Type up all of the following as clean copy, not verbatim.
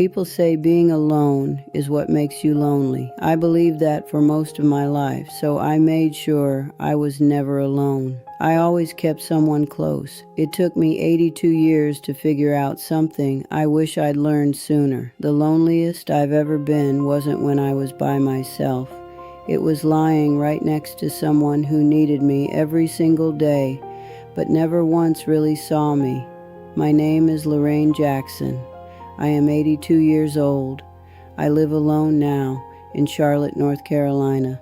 People say being alone is what makes you lonely. I believed that for most of my life, so I made sure I was never alone. I always kept someone close. It took me 82 years to figure out something I wish I'd learned sooner. The loneliest I've ever been wasn't when I was by myself. It was lying right next to someone who needed me every single day, but never once really saw me. My name is Lorraine Jackson. I am 82 years old. I live alone now in Charlotte, North Carolina.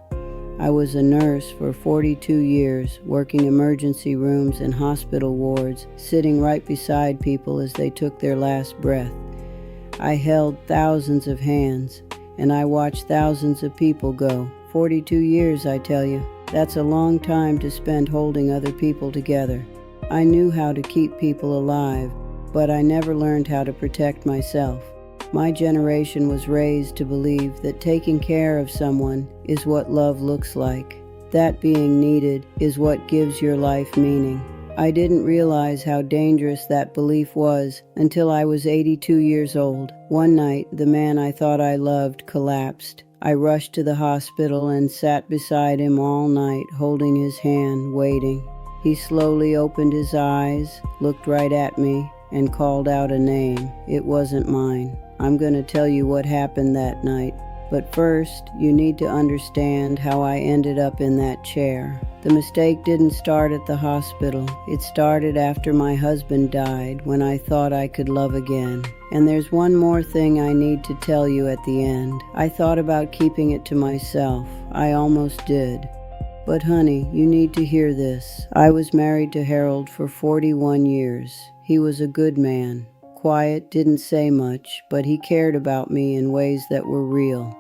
I was a nurse for 42 years, working emergency rooms and hospital wards, sitting right beside people as they took their last breath. I held thousands of hands, and I watched thousands of people go. 42 years, I tell you. That's a long time to spend holding other people together. I knew how to keep people alive, but I never learned how to protect myself. My generation was raised to believe that taking care of someone is what love looks like. That being needed is what gives your life meaning. I didn't realize how dangerous that belief was until I was 82 years old. One night, the man I thought I loved collapsed. I rushed to the hospital and sat beside him all night, holding his hand, waiting. He slowly opened his eyes, looked right at me, and called out a name. It wasn't mine. I'm going to tell you what happened that night. But first, you need to understand how I ended up in that chair. The mistake didn't start at the hospital. It started after my husband died, when I thought I could love again. And there's one more thing I need to tell you at the end. I thought about keeping it to myself. I almost did. But honey, you need to hear this. I was married to Harold for 41 years. He was a good man. Quiet, didn't say much, but he cared about me in ways that were real.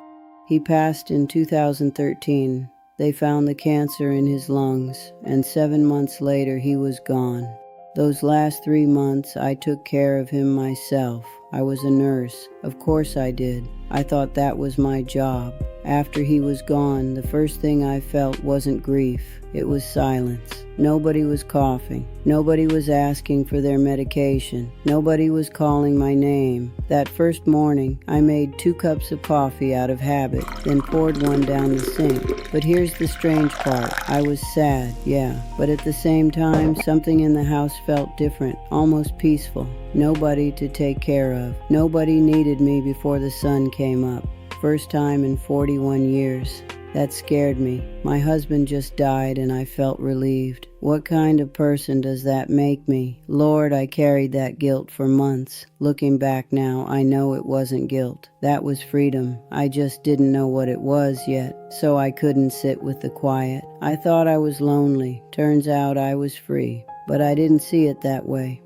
He passed in 2013. They found the cancer in his lungs, and 7 months later he was gone. Those last 3 months I took care of him myself. I was a nurse. Of course I did. I thought that was my job. After he was gone, the first thing I felt wasn't grief. It was silence. Nobody was coughing. Nobody was asking for their medication. Nobody was calling my name. That first morning, I made 2 cups of coffee out of habit, then poured one down the sink. But here's the strange part. I was sad, yeah. But at the same time, something in the house felt different, almost peaceful. Nobody to take care of. Nobody needed me before the sun came up. First time in 41 years. That scared me. My husband just died and I felt relieved. What kind of person does that make me? Lord, I carried that guilt for months. Looking back now, I know it wasn't guilt. That was freedom. I just didn't know what it was yet, so I couldn't sit with the quiet. I thought I was lonely. Turns out I was free, but I didn't see it that way.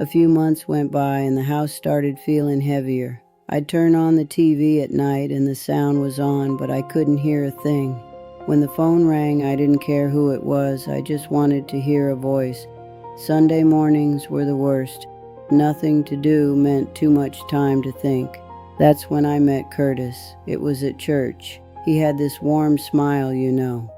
A few months went by and the house started feeling heavier. I'd turn on the TV at night and the sound was on, but I couldn't hear a thing. When the phone rang, I didn't care who it was. I just wanted to hear a voice. Sunday mornings were the worst. Nothing to do meant too much time to think. That's when I met Curtis. It was at church. He had this warm smile, you know.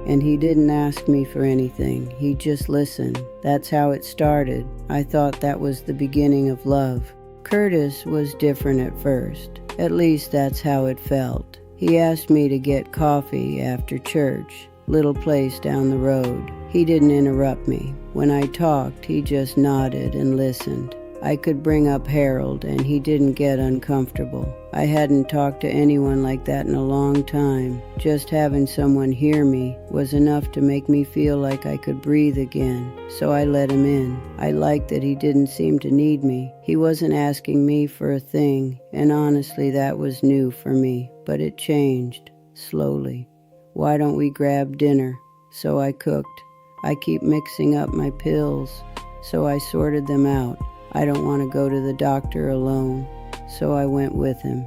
And he didn't ask me for anything. He just listened. That's how it started. I thought that was the beginning of love. Curtis was different at first. At least that's how it felt. He asked me to get coffee after church, little place down the road. He didn't interrupt me. When I talked, he just nodded and listened. I could bring up Harold and he didn't get uncomfortable. I hadn't talked to anyone like that in a long time. Just having someone hear me was enough to make me feel like I could breathe again. So I let him in. I liked that he didn't seem to need me. He wasn't asking me for a thing, and honestly that was new for me. But it changed, slowly. Why don't we grab dinner? So I cooked. I keep mixing up my pills, so I sorted them out. I don't want to go to the doctor alone, so I went with him.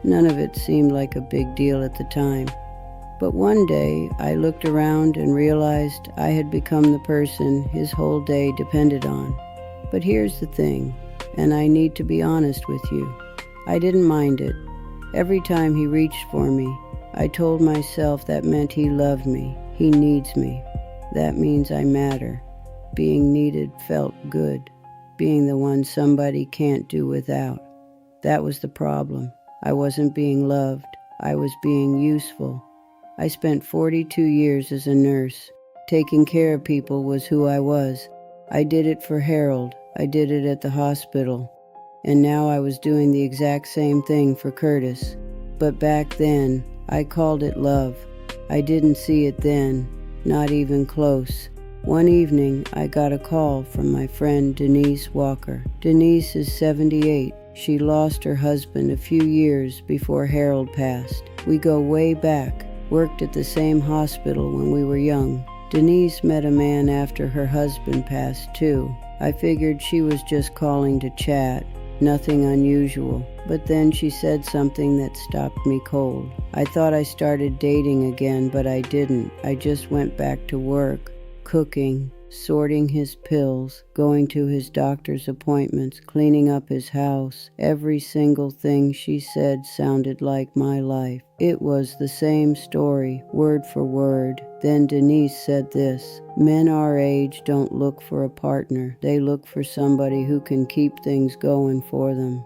None of it seemed like a big deal at the time. But one day, I looked around and realized I had become the person his whole day depended on. But here's the thing, and I need to be honest with you. I didn't mind it. Every time he reached for me, I told myself that meant he loved me. He needs me. That means I matter. Being needed felt good. Being the one somebody can't do without. That was the problem. I wasn't being loved. I was being useful. I spent 42 years as a nurse. Taking care of people was who I was. I did it for Harold. I did it at the hospital. And now I was doing the exact same thing for Curtis. But back then, I called it love. I didn't see it then, not even close. One evening, I got a call from my friend Denise Walker. Denise is 78. She lost her husband a few years before Harold passed. We go way back, worked at the same hospital when we were young. Denise met a man after her husband passed too. I figured she was just calling to chat, nothing unusual. But then she said something that stopped me cold. I thought I started dating again, but I didn't. I just went back to work, cooking, sorting his pills, going to his doctor's appointments, cleaning up his house. Every single thing she said sounded like my life. It was the same story, word for word. Then Denise said this: men our age don't look for a partner. They look for somebody who can keep things going for them.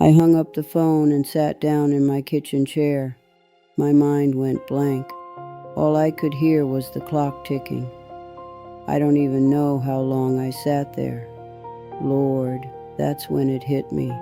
I hung up the phone and sat down in my kitchen chair. My mind went blank. All I could hear was the clock ticking. I don't even know how long I sat there. Lord, that's when it hit me.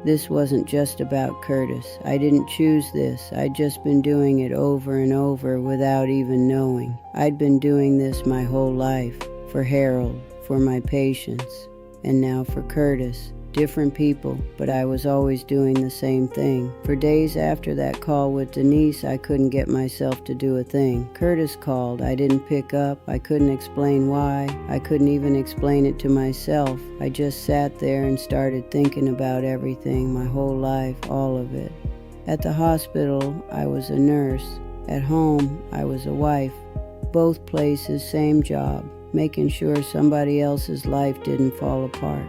This wasn't just about Curtis. I didn't choose this. I'd just been doing it over and over without even knowing. I'd been doing this my whole life. For Harold, for my patients, and now for Curtis. Different people, but I was always doing the same thing. For days after that call with Denise, I couldn't get myself to do a thing. Curtis called. I didn't pick up. I couldn't explain why. I couldn't even explain it to myself. I just sat there and started thinking about everything, my whole life, all of it. At the hospital, I was a nurse. At home, I was a wife. Both places, same job, making sure somebody else's life didn't fall apart.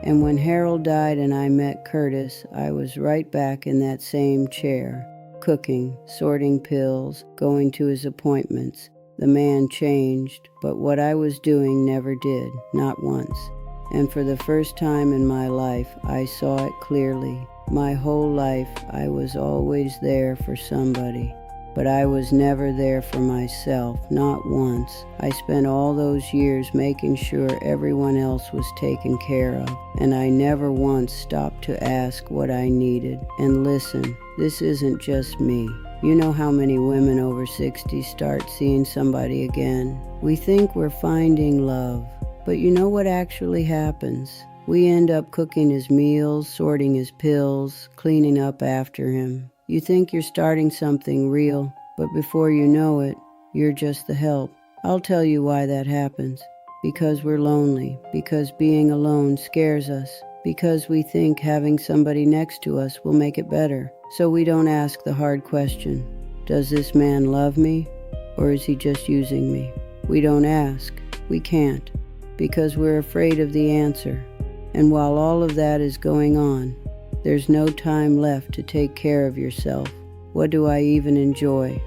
And when Harold died and I met Curtis, I was right back in that same chair, cooking, sorting pills, going to his appointments. The man changed, but what I was doing never did, not once. And for the first time in my life, I saw it clearly. My whole life, I was always there for somebody. But I was never there for myself, not once. I spent all those years making sure everyone else was taken care of, and I never once stopped to ask what I needed. And listen, this isn't just me. You know how many women over 60 start seeing somebody again? We think we're finding love, but you know what actually happens? We end up cooking his meals, sorting his pills, cleaning up after him. You think you're starting something real, but before you know it, you're just the help. I'll tell you why that happens. Because we're lonely, because being alone scares us, because we think having somebody next to us will make it better. So we don't ask the hard question, does this man love me, or is he just using me? We don't ask. We can't, because we're afraid of the answer. And while all of that is going on, there's no time left to take care of yourself. What do I even enjoy?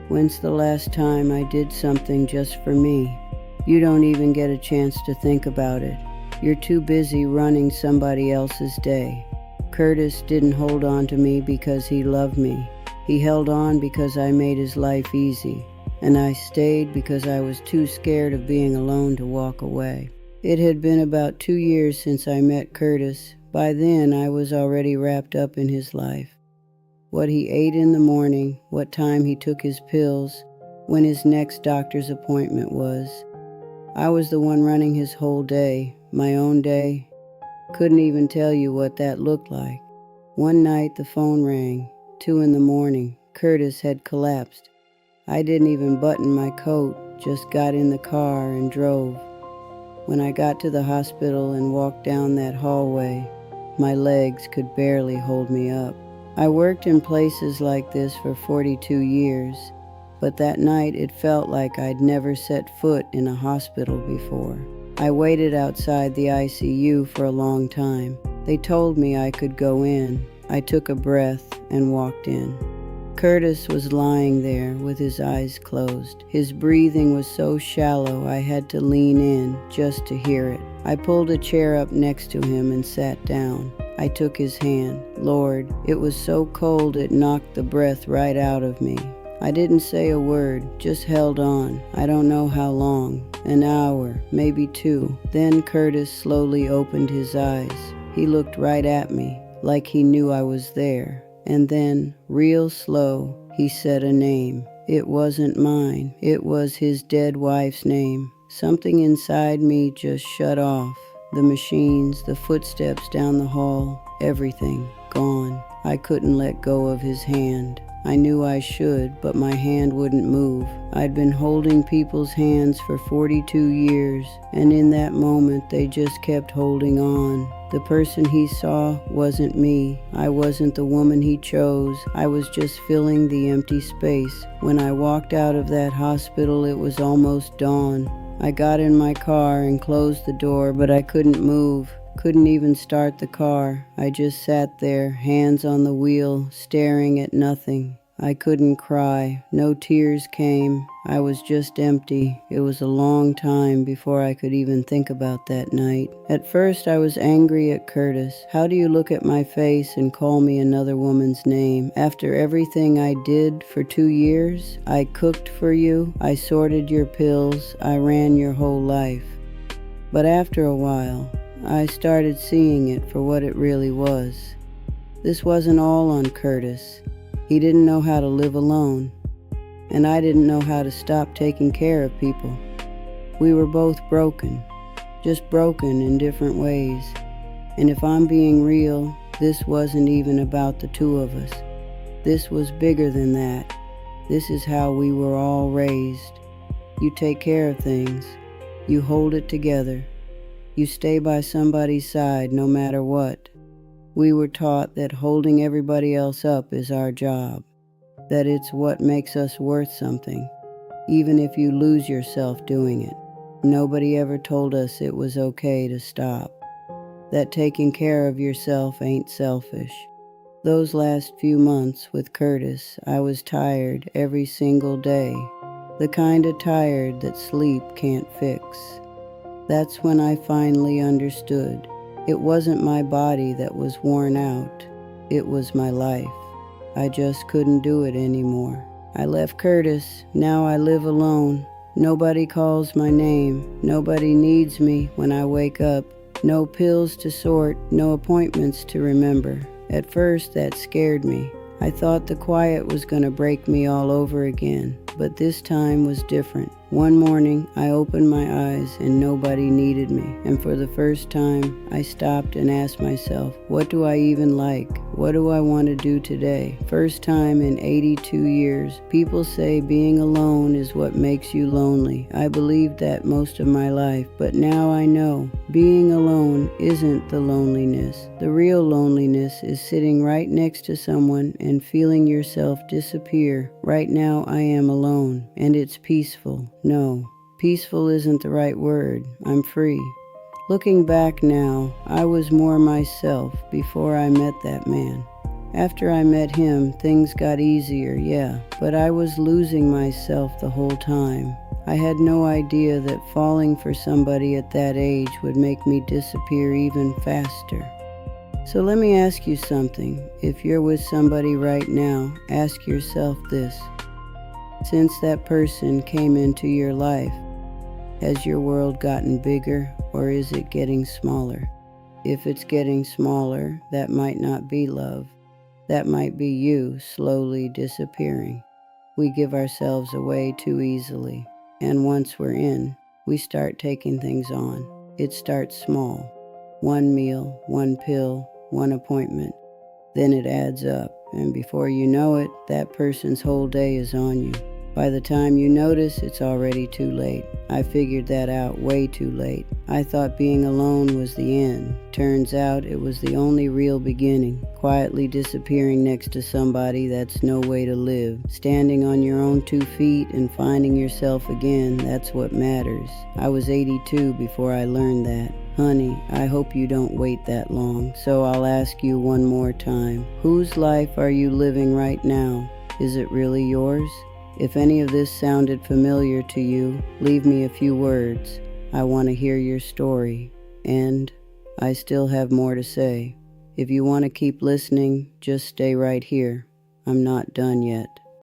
When's the last time I did something just for me? You don't even get a chance to think about it. You're too busy running somebody else's day. Curtis didn't hold on to me because he loved me. He held on because I made his life easy. And I stayed because I was too scared of being alone to walk away. It had been about 2 years since I met Curtis. By then, I was already wrapped up in his life. What he ate in the morning, what time he took his pills, when his next doctor's appointment was. I was the one running his whole day, my own day. Couldn't even tell you what that looked like. One night, the phone rang, 2 a.m. Curtis had collapsed. I didn't even button my coat, just got in the car and drove. When I got to the hospital and walked down that hallway, my legs could barely hold me up. I worked in places like this for 42 years, but that night it felt like I'd never set foot in a hospital before. I waited outside the ICU for a long time. They told me I could go in. I took a breath and walked in. Curtis was lying there with his eyes closed. His breathing was so shallow I had to lean in just to hear it. I pulled a chair up next to him and sat down. I took his hand. Lord, it was so cold it knocked the breath right out of me. I didn't say a word, just held on. I don't know how long. An hour, maybe 2. Then Curtis slowly opened his eyes. He looked right at me, like he knew I was there. And then, real slow, he said a name. It wasn't mine. It was his dead wife's name. Something inside me just shut off. The machines, the footsteps down the hall, everything gone. I couldn't let go of his hand. I knew I should, but my hand wouldn't move. I'd been holding people's hands for 42 years, and in that moment they just kept holding on. The person he saw wasn't me. I wasn't the woman he chose. I was just filling the empty space. When I walked out of that hospital, it was almost dawn. I got in my car and closed the door, but I couldn't move. Couldn't even start the car. I just sat there, hands on the wheel, staring at nothing. I couldn't cry. No tears came. I was just empty. It was a long time before I could even think about that night. At first, I was angry at Curtis. How do you look at my face and call me another woman's name? After everything I did for 2 years, I cooked for you, I sorted your pills, I ran your whole life. But after a while, I started seeing it for what it really was. This wasn't all on Curtis. He didn't know how to live alone, and I didn't know how to stop taking care of people. We were both broken, just broken in different ways. And if I'm being real, this wasn't even about the two of us. This was bigger than that. This is how we were all raised. You take care of things. You hold it together. You stay by somebody's side no matter what. We were taught that holding everybody else up is our job, that it's what makes us worth something, even if you lose yourself doing it. Nobody ever told us it was okay to stop, that taking care of yourself ain't selfish. Those last few months with Curtis, I was tired every single day, the kind of tired that sleep can't fix. That's when I finally understood. It wasn't my body that was worn out. It was my life. I just couldn't do it anymore. I left Curtis. Now I live alone. Nobody calls my name. Nobody needs me when I wake up. No pills to sort, no appointments to remember. At first, that scared me. I thought the quiet was going to break me all over again, but this time was different. One morning, I opened my eyes and nobody needed me. And for the first time, I stopped and asked myself, what do I even like? What do I want to do today? First time in 82 years, people say being alone is what makes you lonely. I believed that most of my life, but now I know being alone isn't the loneliness. The real loneliness is sitting right next to someone and feeling yourself disappear. Right now I am alone, and it's peaceful. No, peaceful isn't the right word. I'm free. Looking back now, I was more myself before I met that man. After I met him, things got easier, yeah, but I was losing myself the whole time. I had no idea that falling for somebody at that age would make me disappear even faster. So let me ask you something. If you're with somebody right now, ask yourself this. Since that person came into your life, has your world gotten bigger or is it getting smaller? If it's getting smaller, that might not be love. That might be you slowly disappearing. We give ourselves away too easily. And once we're in, we start taking things on. It starts small. One meal, one pill, one appointment. Then it adds up, and before you know it, that person's whole day is on you. By the time you notice, it's already too late. I figured that out way too late. I thought being alone was the end. Turns out it was the only real beginning. Quietly disappearing next to somebody, that's no way to live. Standing on your own 2 feet and finding yourself again, that's what matters. I was 82 before I learned that. Honey, I hope you don't wait that long, so I'll ask you one more time. Whose life are you living right now? Is it really yours? If any of this sounded familiar to you, leave me a few words. I want to hear your story, and I still have more to say. If you want to keep listening, just stay right here. I'm not done yet.